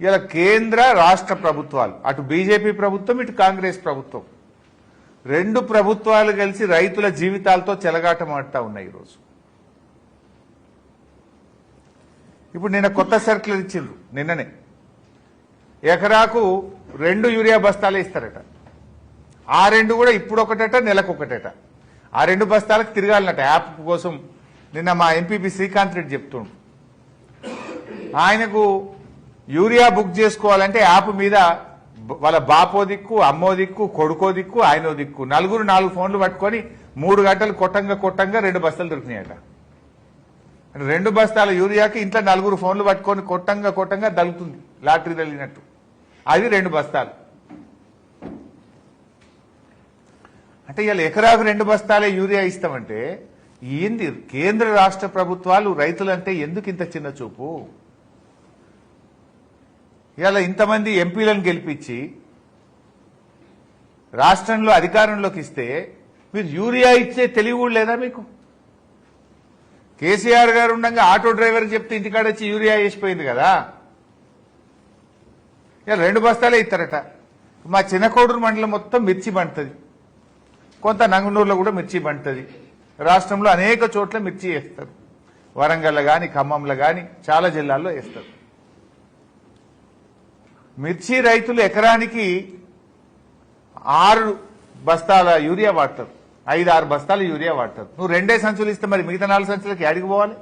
ఇలా కేంద్ర రాష్ట్ర ప్రభుత్వాలు, అటు బీజేపీ ప్రభుత్వం ఇటు కాంగ్రెస్ ప్రభుత్వం, రెండు ప్రభుత్వాలు కలిసి రైతుల జీవితాలతో చెలగాటమాడుతూ ఉన్నాయి ఈరోజు. ఇప్పుడు నిన్న కొత్త సర్కులర్ ఇచ్చిండ్రు. నిన్ననే ఎకరాకు 2 యూరియా బస్తాలే ఇస్తారట. ఆ 2 కూడా ఇప్పుడు ఒకటట, నెలకు ఒకటట. ఆ 2 బస్తాలకు తిరగాలన్నట యాప్ కోసం. నిన్న మా ఎంపీపీ శ్రీకాంత్ రెడ్డి చెప్తుండు, ఆయనకు యూరియా బుక్ చేసుకోవాలంటే యాప్ మీద వాళ్ళ బాపో దిక్కు, అమ్మో దిక్కు, కొడుకో దిక్కు, ఆయనో దిక్కు, నలుగురు 4 ఫోన్లు పట్టుకొని 3 గంటలు కొట్టంగా 2 బస్తాలు దొరికినాయట. 2 బస్తాల యూరియాకి ఇంట్లో 4 ఫోన్లు పట్టుకొని కొట్టంగా దలుగుతుంది, లాటరీ తగిలినట్టు. అది 2 బస్తాలు. అంటే ఇవాళ ఎకరాకు 2 బస్తాలే యూరియా ఇస్తామంటే ఏంది? కేంద్ర రాష్ట్ర ప్రభుత్వాలు రైతులంటే ఎందుకు ఇంత చిన్న చూపు? ఇవాళ ఇంతమంది ఎంపీలను గెలిపించి రాష్ట్రంలో అధికారంలోకి ఇస్తే మీరు యూరియా ఇచ్చే తెలివి కూడా లేదా మీకు? కేసీఆర్ గారు ఉండగా ఆటో డ్రైవర్కి చెప్తే ఇంటికాడ వచ్చి యూరియా వేసిపోయింది కదా. ఇలా 2 బస్తాలే ఇస్తారట. మా చిన్నకోడూరు మండలం మొత్తం మిర్చి పండుతుంది, కొంత నంగనూరులో కూడా మిర్చి పండుతుంది. రాష్ట్రంలో అనేక చోట్ల మిర్చి వేస్తారు. వరంగల్లో కానీ, ఖమ్మంలో కానీ, చాలా జిల్లాల్లో వేస్తారు. మిర్చి రైతులు ఎకరానికి 6 బస్తాల యూరియా వాడతారు, 5-6 బస్తాల యూరియా వాడతారు. నువ్వు 2 సంచులు ఇస్తే మరి మిగతా 4 సంచులకి అడిగి పోవాలి.